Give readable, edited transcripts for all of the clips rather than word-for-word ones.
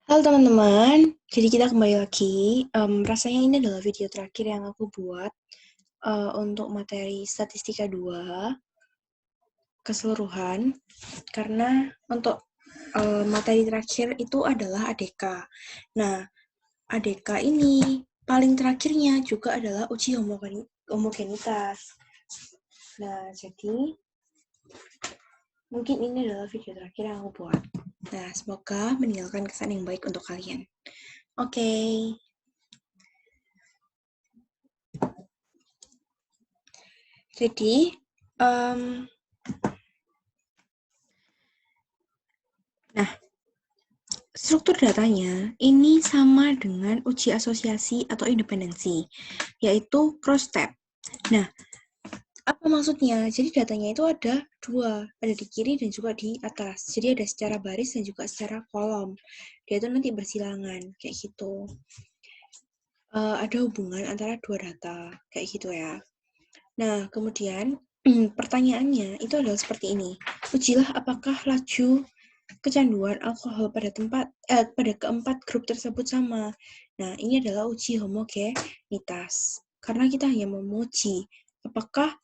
Halo teman-teman, jadi kita kembali lagi. Rasanya ini adalah video terakhir yang aku buat untuk materi statistika 2 keseluruhan, karena untuk materi terakhir itu adalah ADK. Nah, ADK ini paling terakhirnya juga adalah uji homogenitas. Nah, jadi mungkin ini adalah video terakhir yang aku buat. Nah, semoga meninggalkan kesan yang baik untuk kalian. Oke. Jadi, nah, struktur datanya ini sama dengan uji asosiasi atau independensi, yaitu cross-step. Nah, apa maksudnya? Jadi datanya itu ada dua, ada di kiri dan juga di atas. Jadi ada secara baris dan juga secara kolom. Dia itu nanti bersilangan, kayak gitu. Ada hubungan antara dua data, kayak gitu ya. Nah, kemudian pertanyaannya itu adalah seperti ini. Ujilah apakah laju kecanduan alkohol pada keempat grup tersebut sama. Nah, ini adalah uji homogenitas. Karena kita hanya memuji apakah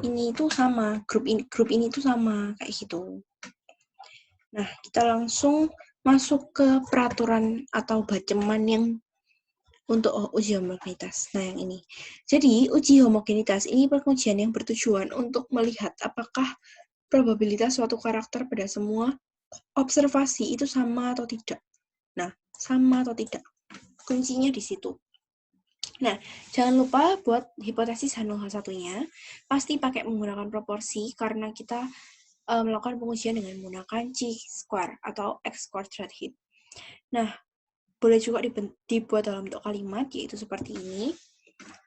ini itu sama, grup ini itu sama, kayak gitu. Nah, kita langsung masuk ke peraturan atau baceman yang untuk uji homogenitas. Nah, yang ini. Jadi, uji homogenitas ini pengujian yang bertujuan untuk melihat apakah probabilitas suatu karakter pada semua observasi itu sama atau tidak. Nah, sama atau tidak. Kuncinya di situ. Nah, jangan lupa buat hipotesis H0H1-nya, pasti pakai menggunakan proporsi karena kita melakukan pengujian dengan menggunakan chi-square atau x-squared heat. Nah, boleh juga dibuat dalam bentuk kalimat, yaitu seperti ini.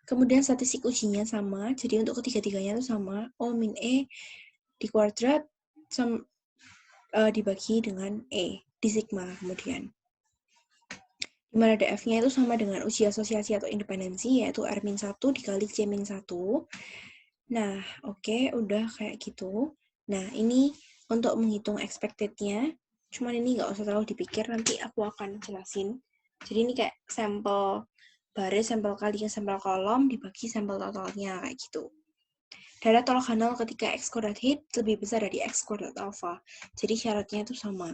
Kemudian statistik ujinya sama, jadi untuk ketiga-tiganya itu sama, O min E di kuadrat dibagi dengan E di sigma kemudian. Dimana DF-nya itu sama dengan uji asosiasi atau independensi, yaitu R-1 dikali C-1. Nah, oke, udah kayak gitu. Nah, ini untuk menghitung expected-nya, cuman ini nggak usah terlalu dipikir, nanti aku akan jelasin. Jadi ini kayak sampel baris, sampel kali sampel kolom, dibagi sampel totalnya, kayak gitu. Data tolak H0 ketika X kuadrat hit lebih besar dari X kuadrat alpha. Jadi syaratnya itu sama.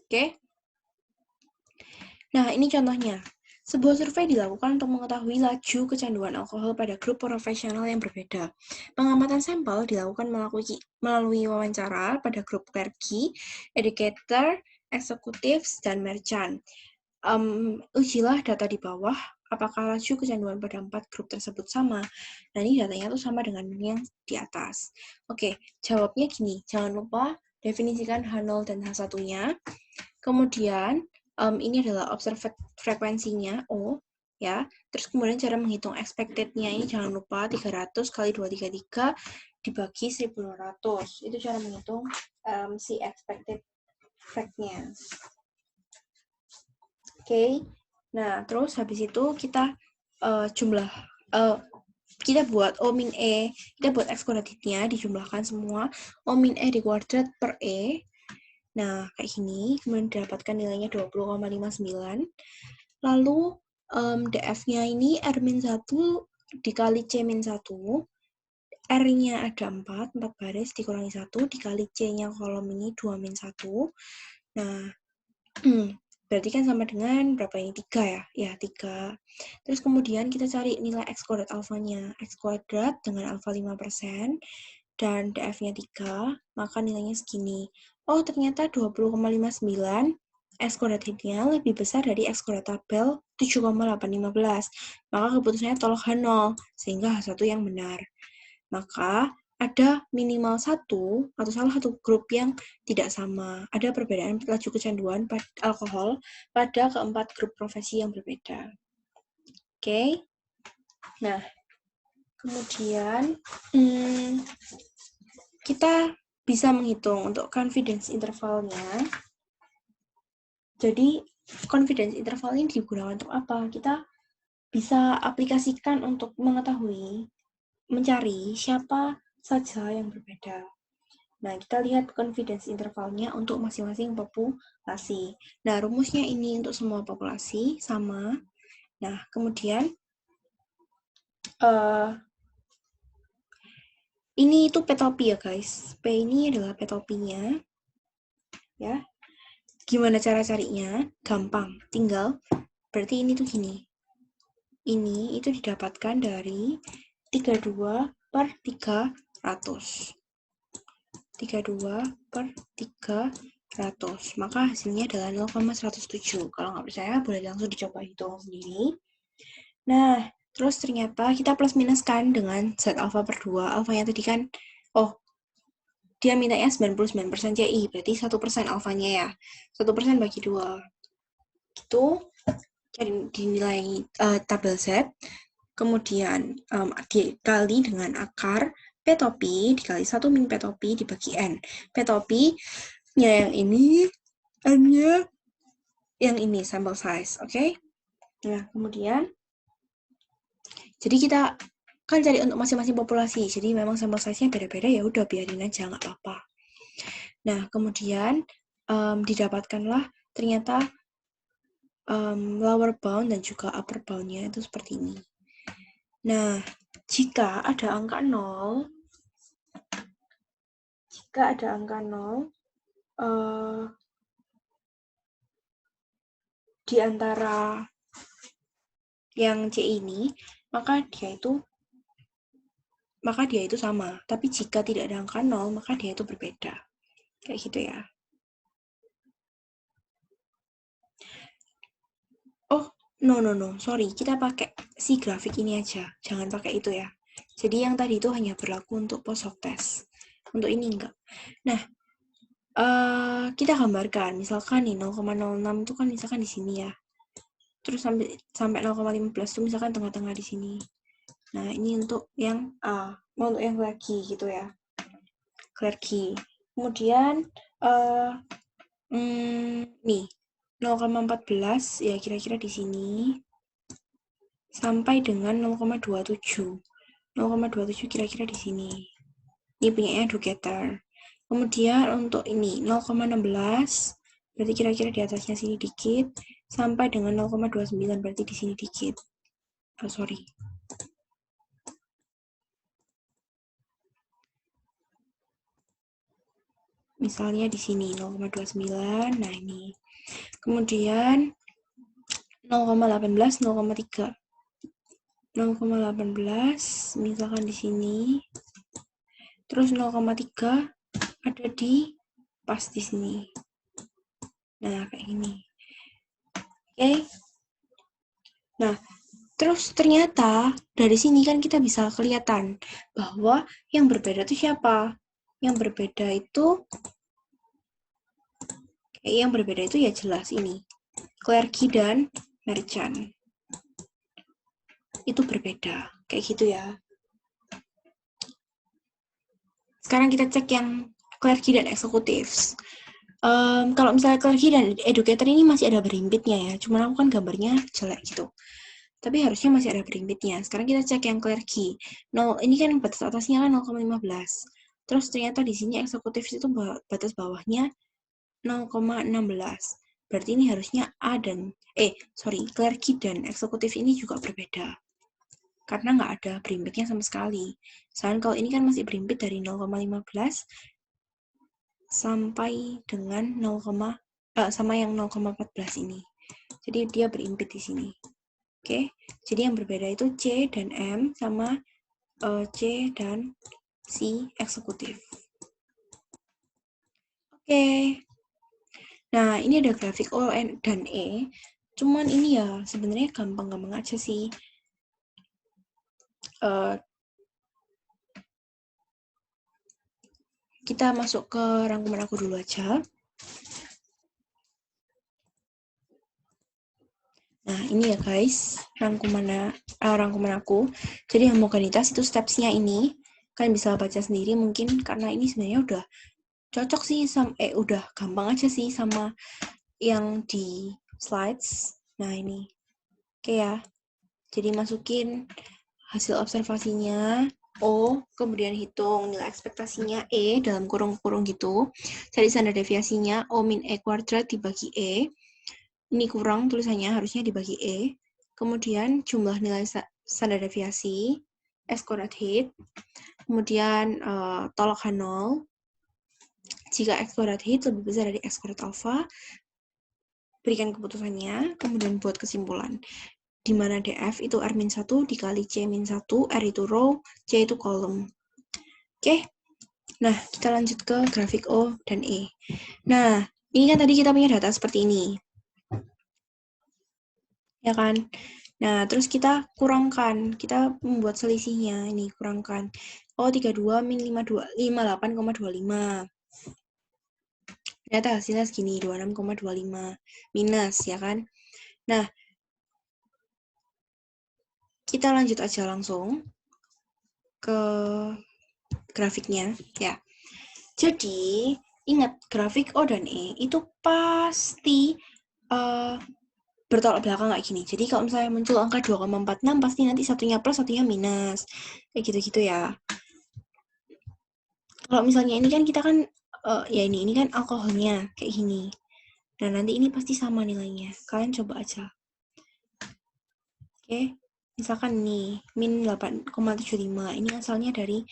Oke? Nah, ini contohnya. Sebuah survei dilakukan untuk mengetahui laju kecanduan alkohol pada grup profesional yang berbeda. Pengamatan sampel dilakukan melalui wawancara pada grup clergy, educator, executives, dan merchant. Ujilah data di bawah, apakah laju kecanduan pada 4 grup tersebut sama. Nah, ini datanya tuh sama dengan yang di atas. Oke, jawabnya gini. Jangan lupa definisikan H0 dan H1-nya. Kemudian, ini adalah observed frekuensinya O, ya. Terus kemudian cara menghitung expected-nya ini jangan lupa 300 kali 233 dibagi 1200. Itu cara menghitung si expected fact-nya. Oke. Nah, terus habis itu kita kita buat O min E, kita buat X kuadratnya dijumlahkan semua. O min E di kuadrat per E. Nah, kayak gini, kemudian didapatkan nilainya 20,59. Lalu, DF-nya ini R-1 dikali C-1. R-nya ada 4 baris dikurangi 1, dikali C-nya kolom ini 2-1. Nah, berarti kan sama dengan berapa ini? 3 ya? Ya, 3. Terus kemudian kita cari nilai X kuadrat alfanya. X kuadrat dengan alfa 5%, dan DF-nya 3, maka nilainya segini. Oh, ternyata 20,59 X kuadrat hitnya lebih besar dari X kuadrat tabel 7,815. Maka keputusannya tolak H0, sehingga H1 yang benar. Maka ada minimal satu atau salah satu grup yang tidak sama. Ada perbedaan laju kecanduan alkohol pada keempat grup profesi yang berbeda. Oke. Nah, kemudian kita bisa menghitung untuk confidence intervalnya. Jadi, confidence interval ini digunakan untuk apa? Kita bisa aplikasikan untuk mencari siapa saja yang berbeda. Nah, kita lihat confidence intervalnya untuk masing-masing populasi. Nah, rumusnya ini untuk semua populasi sama. Nah, kemudian ini itu petopi ya guys. P ini adalah petopinya. Ya. Gimana cara carinya? Gampang. Tinggal, berarti ini tuh gini. Ini itu didapatkan dari 32 per 300. 32 per 300. Maka hasilnya adalah 0,107. Kalau nggak percaya, boleh langsung dicoba hitung sendiri. Nah, terus ternyata kita plus minuskan dengan Z alpha per 2. Alfanya tadi kan, dia mintanya 99% CI, berarti 1% alfanya ya. 1% bagi 2. Itu dinilai tabel Z. Kemudian dikali dengan akar P topi dikali 1 min P topi dibagi N. P topi-nya yang ini, N-nya yang ini, sample size, oke? Nah, kemudian, jadi kita kan cari untuk masing-masing populasi, jadi memang sample size-nya beda-beda, ya udah biarin aja, nggak apa-apa. Nah, kemudian didapatkanlah ternyata lower bound dan juga upper bound-nya itu seperti ini. Nah, jika ada angka 0, di antara yang C ini, maka dia itu sama. Tapi jika tidak ada angka 0, maka dia itu berbeda. Kayak gitu ya. Oh, no, sorry. Kita pakai si grafik ini aja. Jangan pakai itu ya. Jadi yang tadi itu hanya berlaku untuk post hoc test. Untuk ini enggak. Nah, kita gambarkan. Misalkan nih 0,06 itu kan misalkan di sini ya. Terus sampai 0,15 itu misalkan tengah-tengah di sini. Nah, ini untuk yang untuk yang lagi gitu ya. Clergy. Kemudian nih 0,14 ya kira-kira di sini sampai dengan 0,27. 0,27 kira-kira di sini. Ini punyanya educator. Kemudian untuk ini 0,16 berarti kira-kira di atasnya sini dikit sampai dengan 0,29 berarti di sini dikit. Oh, sorry. Misalnya di sini 0,29, nah ini. Kemudian 0,18, 0,3. 0,18 misalkan di sini. Terus 0,3 ada di pas di sini. Nah, kayak gini. Oke. Nah, terus ternyata dari sini kan kita bisa kelihatan bahwa yang berbeda itu siapa? Yang berbeda itu ya jelas ini. Clergy dan merchant. Itu berbeda. Kayak gitu ya. Sekarang kita cek yang clergy dan executives. Kalau misalnya clergy dan educator ini masih ada berimpitnya ya. Cuman aku kan gambarnya jelek gitu. Tapi harusnya masih ada berimpitnya. Sekarang kita cek yang clergy. Ini kan batas atasnya kan 0,15. Terus ternyata di sini executives itu batas bawahnya 0,16. Berarti ini harusnya clergy dan eksekutif ini juga berbeda. Karena nggak ada berimpitnya sama sekali. Soalnya kalau ini kan masih berimpit dari 0,15 sampai dengan sama yang 0,14 ini. Jadi dia berimpit di sini. Oke, jadi yang berbeda itu C dan M sama C dan C eksekutif. Oke. Nah, ini ada grafik O dan E. Cuman ini ya sebenarnya gampang-gampang aja sih. Kita masuk ke rangkuman aku dulu aja. Nah, ini ya guys, rangkuman aku. Jadi homogenitas itu steps-nya ini. Kalian bisa baca sendiri mungkin karena ini sebenarnya udah cocok sih udah gampang aja sih sama yang di slides. Nah, ini. Oke ya. Jadi masukin hasil observasinya. O, kemudian hitung nilai ekspektasinya E dalam kurung-kurung gitu. Cari standar deviasinya O min E kuadrat dibagi E. Ini kurang tulisannya, harusnya dibagi E. Kemudian jumlah nilai standar deviasi, S kuadrat hit. Kemudian tolak H0. Jika X kuadrat hit lebih besar dari X kuadrat alpha, berikan keputusannya, kemudian buat kesimpulan. Di mana DF itu R-1 dikali C-1, R itu row, C itu kolom. Oke, nah kita lanjut ke grafik O dan E. Nah, ini kan tadi kita punya data seperti ini. Ya kan? Nah, terus kita kurangkan, kita membuat selisihnya, ini kurangkan. O32 min 58,25. Ternyata hasilnya segini, 26,25. Minus, ya kan? Nah, kita lanjut aja langsung ke grafiknya, ya. Jadi, ingat, grafik O dan E itu pasti bertolak belakang kayak gini. Jadi, kalau misalnya muncul angka 2,46, pasti nanti satunya plus, satunya minus. Kayak gitu-gitu ya. Kalau misalnya ini kan kita kan, ya ini kan alkoholnya, kayak gini. Nah, nanti ini pasti sama nilainya. Kalian coba aja. Oke, misalkan nih, min 8,75. Ini asalnya dari,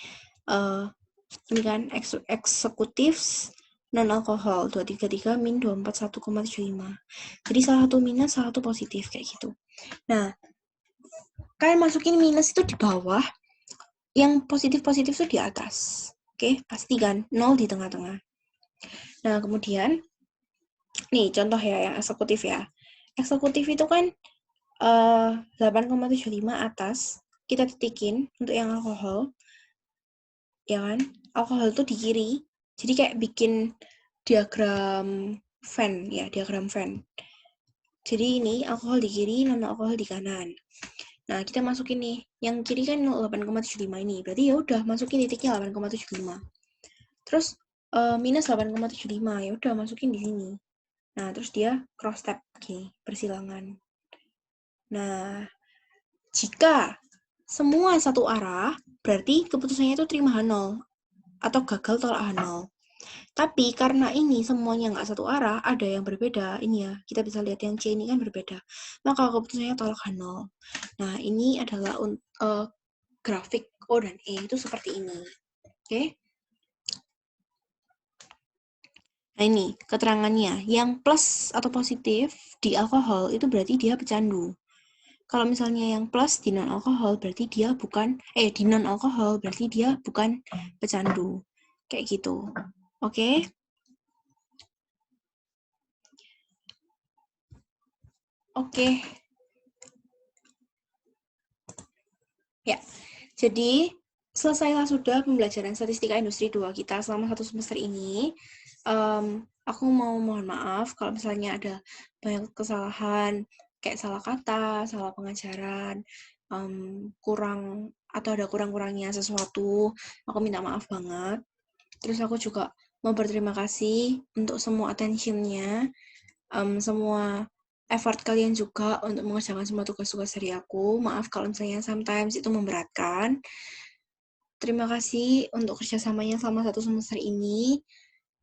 ini kan, eksekutif non-alkohol, 233 min 241,75. Jadi, salah satu minus, salah satu positif, kayak gitu. Nah, kalian masukin minus itu di bawah, yang positif-positif itu di atas. Oke, pasti kan, 0 di tengah-tengah. Nah, kemudian, nih contoh ya, yang eksekutif ya. Eksekutif itu kan 8,75 atas, kita titikin untuk yang alkohol, ya kan? Alkohol itu di kiri, jadi kayak bikin diagram Venn, ya, diagram Venn. Jadi ini alkohol di kiri, non-alkohol di kanan. Nah, kita masukin nih, yang kiri kan 8,75 ini, berarti ya udah masukin titiknya 8,75. Terus minus 8,75, ya udah masukin di sini. Nah, terus dia cross tab gini, persilangan. Nah, jika semua satu arah, berarti keputusannya itu terima H0 atau gagal tolak H0. Tapi karena ini semuanya nggak satu arah, ada yang berbeda. Ini ya, kita bisa lihat yang C ini kan berbeda. Maka keputusannya tolak H0. Nah, ini adalah grafik O dan E itu seperti ini. Oke? Nah, ini keterangannya. Yang plus atau positif di alkohol itu berarti dia pecandu. Kalau misalnya yang plus di non-alkohol berarti dia bukan, di non-alkohol berarti dia bukan pecandu. Kayak gitu. Oke? Oke. Ya, jadi selesailah sudah pembelajaran statistika industri 2 kita selama 1 semester ini. Aku mau mohon maaf kalau misalnya ada banyak kesalahan, kayak salah kata, salah pengajaran, kurang atau ada kurang-kurangnya sesuatu, aku minta maaf banget. Terus aku juga mau berterima kasih untuk semua attention-nya, semua effort kalian juga untuk mengerjakan semua tugas-tugas dari aku. Maaf kalau misalnya sometimes itu memberatkan. Terima kasih untuk kerjasamanya selama 1 semester ini.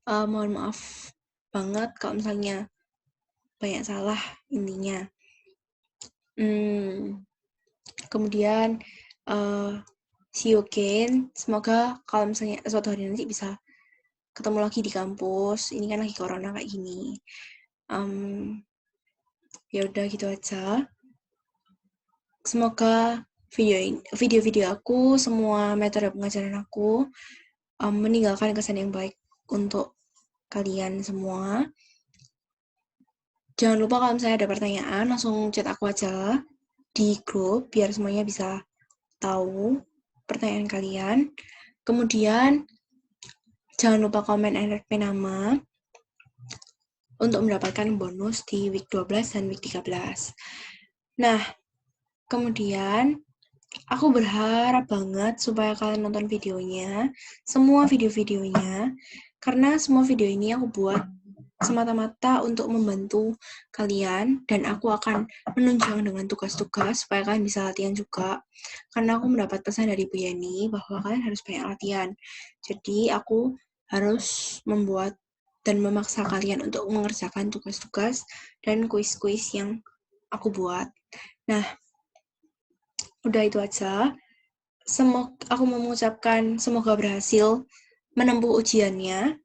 Mohon maaf banget kalau misalnya banyak salah intinya. Kemudian, see you again. Semoga kalau misalnya suatu hari nanti bisa ketemu lagi di kampus. Ini kan lagi corona kayak gini. Ya udah gitu aja. Semoga video-video aku, semua metode pengajaran aku meninggalkan kesan yang baik untuk kalian semua. Jangan lupa kalau misalnya ada pertanyaan, langsung chat aku aja di grup, biar semuanya bisa tahu pertanyaan kalian. Kemudian, jangan lupa komen NRP nama untuk mendapatkan bonus di week 12 dan week 13. Nah, kemudian, aku berharap banget supaya kalian nonton videonya, semua video-videonya, karena semua video ini aku buat semata-mata untuk membantu kalian, dan aku akan menunjang dengan tugas-tugas supaya kalian bisa latihan juga. Karena aku mendapat pesan dari Bu Yeni bahwa kalian harus banyak latihan. Jadi aku harus membuat dan memaksa kalian untuk mengerjakan tugas-tugas dan kuis-kuis yang aku buat. Nah, udah itu aja. Aku mengucapkan semoga berhasil menempuh ujiannya,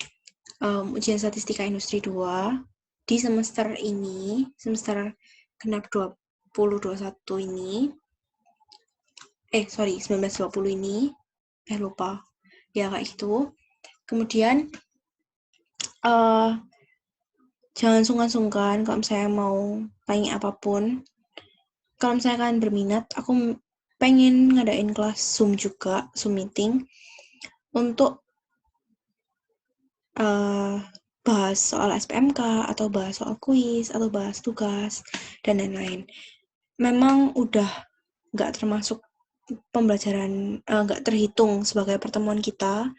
ujian statistika industri 2 di semester ini, semester genap 2021 ini. 1920 ini. Lupa. Ya, kayak gitu. Kemudian, jangan sungkan-sungkan kalau misalnya mau tanya apapun. Kalau misalnya kalian berminat, aku pengen ngadain kelas Zoom juga, Zoom meeting, untuk bahas soal SPMK, atau bahas soal kuis, atau bahas tugas, dan lain-lain. Memang udah nggak termasuk pembelajaran, nggak terhitung sebagai pertemuan kita,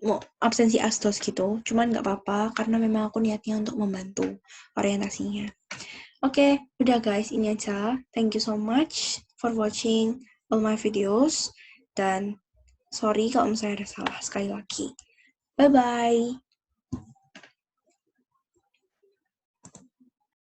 mau absensi asdos gitu, cuman nggak apa-apa, karena memang aku niatnya untuk membantu orientasinya. Oke, udah guys, ini aja. Thank you so much for watching all my videos, dan sorry kalau misalnya ada salah sekali lagi. Bye-bye.